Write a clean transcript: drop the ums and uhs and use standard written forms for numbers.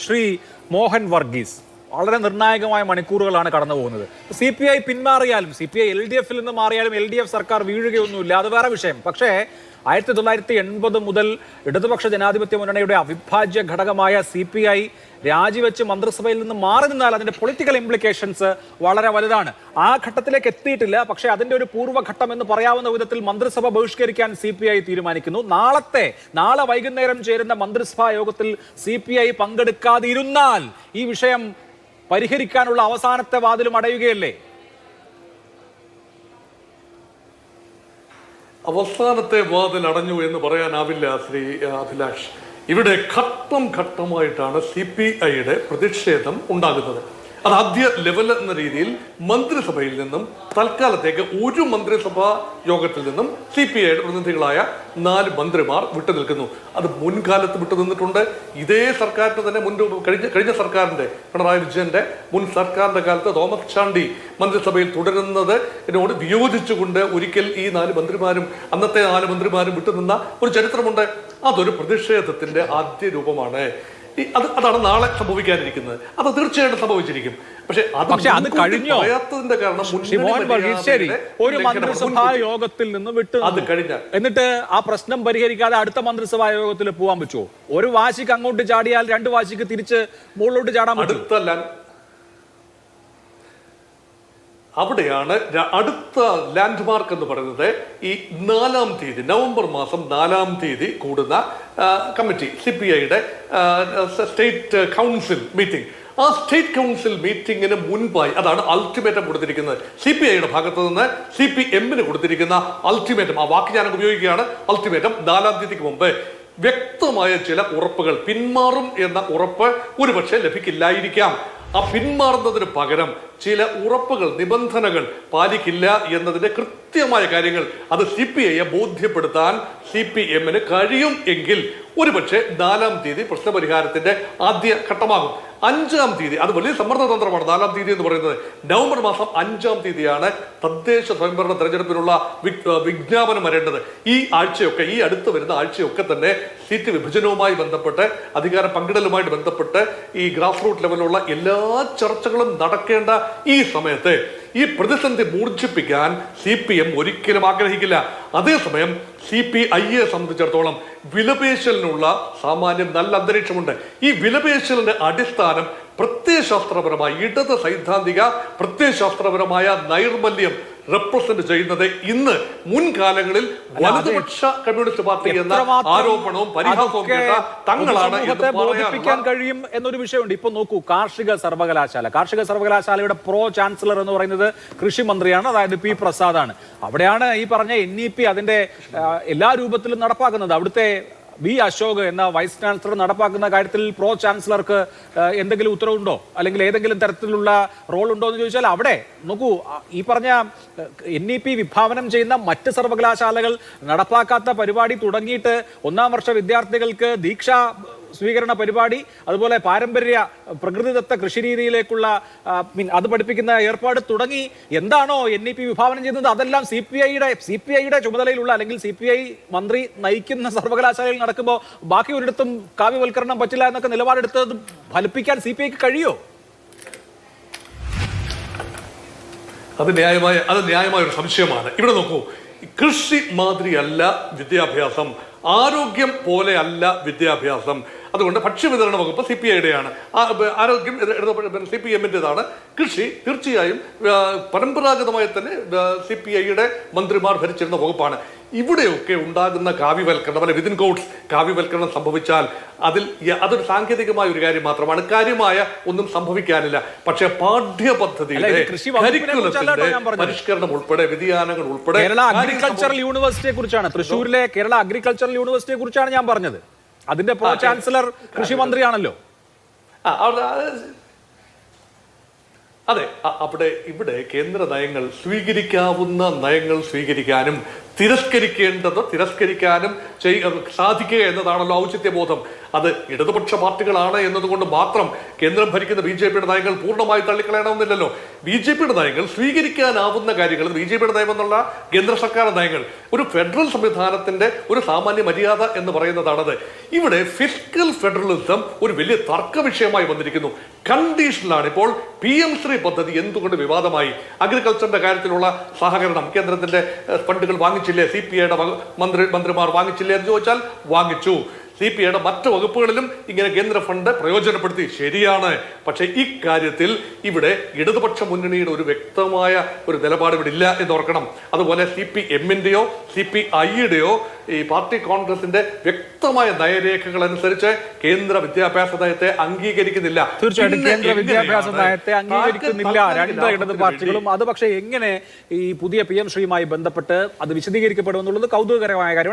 ശ്രീ മോഹൻ വർഗീസ്. വളരെ നിർണായകമായ മണിക്കൂറുകളാണ് കടന്നു പോകുന്നത്. CPI പിന്മാറിയാലും, CPI LDF നിന്ന് മാറിയാലും LDF സർക്കാർ വീഴുകയൊന്നുമില്ല, അത് വേറെ വിഷയം. പക്ഷേ 1980 മുതൽ ഇടതുപക്ഷ ജനാധിപത്യ മുന്നണിയുടെ അവിഭാജ്യ ഘടകമായ CPI രാജിവെച്ച് മന്ത്രിസഭയിൽ നിന്ന് മാറി നിന്നാൽ അതിന്റെ പൊളിറ്റിക്കൽ ഇംപ്ലിക്കേഷൻസ് വളരെ വലുതാണ്. ആ ഘട്ടത്തിലേക്ക് എത്തിയിട്ടില്ല, പക്ഷേ അതിന്റെ ഒരു പൂർവ്വഘട്ടം എന്ന് പറയാവുന്ന വിധത്തിൽ മന്ത്രിസഭ ബഹിഷ്കരിക്കാൻ CPI തീരുമാനിക്കുന്നു. നാളെ വൈകുന്നേരം ചേരുന്ന മന്ത്രിസഭാ യോഗത്തിൽ CPI പങ്കെടുക്കാതിരുന്നാൽ ഈ വിഷയം പരിഹരിക്കാനുള്ള അവസാനത്തെ വാതിലും അടയുകയല്ലേ? അവസാനത്തെ വാതിൽ അടഞ്ഞു എന്ന് പറയാനാവില്ല ശ്രീ അഭിലാഷ്. ഇവിടെ ഘട്ടം ഘട്ടമായിട്ടാണ് CPIയുടെ പ്രതിഷേധം ഉണ്ടാകുന്നത്. അത് ആദ്യ ലെവൽ എന്ന രീതിയിൽ മന്ത്രിസഭയിൽ നിന്നും തൽക്കാലത്തേക്ക് ഒരു മന്ത്രിസഭാ യോഗത്തിൽ നിന്നും CPIയുടെ പ്രതിനിധികളായ 4 മന്ത്രിമാർ വിട്ടുനിൽക്കുന്നു. അത് മുൻകാലത്ത് വിട്ടുനിന്നിട്ടുണ്ട്. ഇതേ സർക്കാരിന്റെ തന്നെ കഴിഞ്ഞ സർക്കാരിന്റെ പിണറായി വിജയന്റെ മുൻ സർക്കാരിന്റെ കാലത്ത് തോമസ് ചാണ്ടി മന്ത്രിസഭയിൽ തുടരുന്നതിനോട് വിയോജിച്ചുകൊണ്ട് ഒരിക്കൽ ഈ 4 മന്ത്രിമാരും അന്നത്തെ 4 മന്ത്രിമാരും വിട്ടുനിന്ന ഒരു ചരിത്രമുണ്ട്. അതൊരു പ്രതിഷേധത്തിന്റെ ആദ്യ രൂപമാണ്. അതാണ് നാളെ സംഭവിക്കാനിരിക്കുന്നത്. അത് തീർച്ചയായിട്ടും സംഭവിച്ചിരിക്കും. പക്ഷെ അത് കഴിഞ്ഞോ? കാരണം ഒരു മന്ത്രിസഭാ യോഗത്തിൽ നിന്ന് വിട്ടു അത് കഴിഞ്ഞ എന്നിട്ട് ആ പ്രശ്നം പരിഹരിക്കാതെ അടുത്ത മന്ത്രിസഭാ യോഗത്തിൽ പോകാൻ പറ്റുമോ? ഒരു വാശിക്ക് അങ്ങോട്ട് ചാടിയാൽ 2 വാശിക്ക് തിരിച്ച് മുകളിലോട്ട് ചാടാൻ പറ്റും. അവിടെയാണ് അടുത്ത ലാൻഡ് മാർക്ക് എന്ന് പറയുന്നത്. ഈ 4-ാം തീയതി, നവംബർ മാസം 4-ാം തീയതി കൂടുന്ന കമ്മിറ്റി, CPIയുടെ സ്റ്റേറ്റ് കൗൺസിൽ മീറ്റിംഗ്. ആ സ്റ്റേറ്റ് കൗൺസിൽ മീറ്റിംഗിന് മുൻപായി, അതാണ് അൾട്ടിമേറ്റം കൊടുത്തിരിക്കുന്നത് CPIയുടെ ഭാഗത്ത് നിന്ന് CPMന് കൊടുത്തിരിക്കുന്ന അൾട്ടിമേറ്റം. ആ വാക്ക് ഞാൻ ഉപയോഗിക്കുകയാണ്. അൾട്ടിമേറ്റം 4-ാം തീയതിക്ക് മുമ്പ് വ്യക്തമായ ചില ഉറപ്പുകൾ, പിന്മാറും എന്ന ഉറപ്പ് ഒരുപക്ഷെ ലഭിക്കില്ലായിരിക്കാം. ആ പിന്മാറുന്നതിന് പകരം ചില ഉറപ്പുകൾ, നിബന്ധനകൾ പാലിക്കില്ല എന്നതിന്റെ കൃത്യമായ കാര്യങ്ങൾ അത് CPIയെ ബോധ്യപ്പെടുത്താൻ CPMന് കഴിയും എങ്കിൽ ഒരുപക്ഷെ 4-ാം തീയതി പ്രശ്നപരിഹാരത്തിന്റെ ആദ്യ ഘട്ടമാകും. 5-ാം തീയതി അത് വലിയ സമ്മർദ്ദ തന്ത്രമാണ്. 4-ാം തീയതി എന്ന് പറയുന്നത് നവംബർ മാസം 5-ാം തീയതിയാണ് തദ്ദേശ സ്വയംഭരണ തെരഞ്ഞെടുപ്പിനുള്ള വിജ്ഞാപനം വരേണ്ടത്. ഈ ആഴ്ചയൊക്കെ, ഈ അടുത്ത് വരുന്ന ആഴ്ചയൊക്കെ തന്നെ സീറ്റ് വിഭജനവുമായി ബന്ധപ്പെട്ട്, അധികാര പങ്കിടലുമായി ബന്ധപ്പെട്ട് ഈ ഗ്രാസ് റൂട്ട് ലെവലിലുള്ള എല്ലാ ചർച്ചകളും നടക്കേണ്ട ഈ സമയത്ത് ഈ പ്രതിസന്ധി മൂർച്ഛിപ്പിക്കാൻ CPM ഒരിക്കലും ആഗ്രഹിക്കില്ല. അതേസമയം CPIയെ സംബന്ധിച്ചിടത്തോളം വിലപേശലിനുള്ള സാമാന്യം നല്ല അന്തരീക്ഷമുണ്ട്. ഈ വിലപേശലിന്റെ അടിസ്ഥാനം പ്രത്യയശാസ്ത്രപരമായ, ഇടത് സൈദ്ധാന്തിക പ്രത്യയശാസ്ത്രപരമായ നൈർമല്യം റെപ്രസെന്റ് ചെയ്യുന്നത് ഇന്ന് മുൻകാലങ്ങളിൽ വലതുപക്ഷ കമ്മ്യൂണിസ്റ്റ് പാർട്ടി എന്ന ആരോപണവും പരിഹാസവും കേട്ട തങ്ങളാണ് ബോധിപ്പിക്കാൻ കഴിയും എന്നൊരു വിഷയമുണ്ട്. ഇപ്പൊ നോക്കൂ, കാർഷിക സർവകലാശാലയുടെ പ്രോ ചാൻസലർ എന്ന് പറയുന്നത് കൃഷി മന്ത്രിയാണ്, അതായത് P. പ്രസാദാണ്. അവിടെയാണ് ഈ പറഞ്ഞ NEP അതിന്റെ എല്ലാ രൂപത്തിലും നടപ്പാക്കുന്നത്. അവിടുത്തെ B. അശോക് എന്ന വൈസ് ചാൻസലർ നടപ്പാക്കുന്ന കാര്യത്തിൽ പ്രോ ചാൻസലർക്ക് എന്തെങ്കിലും ഉത്തരവുണ്ടോ, അല്ലെങ്കിൽ ഏതെങ്കിലും തരത്തിലുള്ള റോൾ ഉണ്ടോ എന്ന് ചോദിച്ചാൽ അവിടെ നോക്കൂ, ഈ പറഞ്ഞ NEP വിഭാവനം ചെയ്യുന്ന മറ്റ് സർവകലാശാലകൾ നടപ്പാക്കാത്ത പരിപാടി തുടങ്ങിയിട്ട് 1-ാം വർഷ വിദ്യാർത്ഥികൾക്ക് ദീക്ഷാ സ്വീകരണ പരിപാടി, അതുപോലെ പാരമ്പര്യ പ്രകൃതിദത്ത കൃഷി രീതിയിലേക്കുള്ള അത് പഠിപ്പിക്കുന്ന ഏർപ്പാട് തുടങ്ങി എന്താണോ NEP വിഭാവനം ചെയ്യുന്നത് അതെല്ലാം CPIയുടെ ചുമതലയിലുള്ള, അല്ലെങ്കിൽ CPI മന്ത്രി നയിക്കുന്ന സർവകലാശാലയിൽ നടക്കുമ്പോൾ ബാക്കി ഒരിടത്തും കാവ്യവൽക്കരണം പറ്റില്ല എന്നൊക്കെ നിലപാടെടുത്തത് ഫലിപ്പിക്കാൻ CPIക്ക് കഴിയോ? അത് ന്യായമായ ഒരു സംശയമാണ്. ഇവിടെ നോക്കൂ, കൃഷി മാതിരിയല്ല വിദ്യാഭ്യാസം, ആരോഗ്യം പോലെ അല്ല വിദ്യാഭ്യാസം. അതുകൊണ്ട് ഭക്ഷ്യവിതരണ വകുപ്പ് CPIയുടെയാണ്, ആരോഗ്യം CPMന്റേതാണ്. കൃഷി തീർച്ചയായും പരമ്പരാഗതമായി തന്നെ CPIയുടെ മന്ത്രിമാർ ഭരിച്ചിരുന്ന വകുപ്പാണ്. ഇവിടെയൊക്കെ ഉണ്ടാകുന്ന കാവ്യവൽക്കരണം, അല്ലെ വിതിൻ കോട്സ് കാവ്യവൽക്കരണം സംഭവിച്ചാൽ അതൊരു സാങ്കേതികമായ ഒരു കാര്യം മാത്രമാണ്. കാര്യമായ ഒന്നും സംഭവിക്കാനില്ല. പക്ഷെ പാഠ്യപദ്ധതിയിലെ പരിഷ്കരണം ഉൾപ്പെടെ, വ്യതിയാനങ്ങൾ ഉൾപ്പെടെ, കേരള അഗ്രികൾച്ചറൽ യൂണിവേഴ്സിറ്റിയെ കുറിച്ചാണ്, തൃശ്ശൂരിലെ കേരള അഗ്രികൾച്ചറൽ യൂണിവേഴ്സിറ്റിയെ കുറിച്ചാണ് ഞാൻ പറഞ്ഞത്. അതിന്റെ പ്രോ ചാൻസലർ കൃഷി മന്ത്രിയാണല്ലോ. അതെ, ഇവിടെ കേന്ദ്ര നയങ്ങൾ സ്വീകരിക്കാവുന്ന നയങ്ങൾ സ്വീകരിക്കാനും തിരസ്കരിക്കേണ്ടത് തിരസ്കരിക്കാനും സാധിക്കുക എന്നതാണല്ലോ ഔചിത്യബോധം. അത് ഇടതുപക്ഷ പാർട്ടികളാണ് എന്നതുകൊണ്ട് മാത്രം കേന്ദ്രം ഭരിക്കുന്ന BJP നയങ്ങൾ പൂർണ്ണമായി തള്ളിക്കളയണമെന്നില്ലല്ലോ. BJP നയങ്ങൾ സ്വീകരിക്കാനാവുന്ന കാര്യങ്ങൾ, BJP നയം എന്നുള്ള കേന്ദ്ര സർക്കാർ നയങ്ങൾ, ഒരു ഫെഡറൽ സംവിധാനത്തിന്റെ ഒരു സാമാന്യ മര്യാദ എന്ന് പറയുന്നതാണത്. ഇവിടെ ഫിസ്ക്കൽ ഫെഡറലിസം ഒരു വലിയ തർക്ക വിഷയമായി വന്നിരിക്കുന്നു. കണ്ടീഷനിലാണ് ഇപ്പോൾ PM-3 പദ്ധതി എന്തുകൊണ്ട് വിവാദമായി? അഗ്രികൾച്ചറിന്റെ കാര്യത്തിലുള്ള സഹകരണം കേന്ദ്രത്തിന്റെ ഫണ്ടുകൾ വാങ്ങിച്ചില്ലേ? CPIയുടെ മന്ത്രിമാർ വാങ്ങിച്ചില്ലേ എന്ന് ചോദിച്ചാൽ വാങ്ങിച്ചു. CPIയുടെ മറ്റു വകുപ്പുകളിലും ഇങ്ങനെ കേന്ദ്ര ഫണ്ട് പ്രയോജനപ്പെടുത്തി, ശരിയാണ്. പക്ഷേ ഇക്കാര്യത്തിൽ ഇവിടെ ഇടതുപക്ഷ മുന്നണിയുടെ ഒരു വ്യക്തമായ ഒരു നിലപാട് ഇവിടെ ഇല്ല എന്ന് ഓർക്കണം. അതുപോലെ CPM-ന്റെയോ CPI-യുടെയോ ഈ പാർട്ടി കോൺഗ്രസിന്റെ വ്യക്തമായ നയരേഖകൾ അനുസരിച്ച് കേന്ദ്ര വിദ്യാഭ്യാസ നയത്തെ അംഗീകരിക്കുന്നില്ല. തീർച്ചയായിട്ടും കേന്ദ്ര വിദ്യാഭ്യാസ നയത്തെ അംഗീകരിക്കുന്നില്ല രണ്ട് ഇടത് പാർട്ടികളും. അത് പക്ഷേ എങ്ങനെ ഈ പുതിയ PM-3യുമായി ബന്ധപ്പെട്ട് അത് വിശദീകരിക്കപ്പെടുമെന്നുള്ളത് കൗതുകകരമായ കാര്യമാണ്.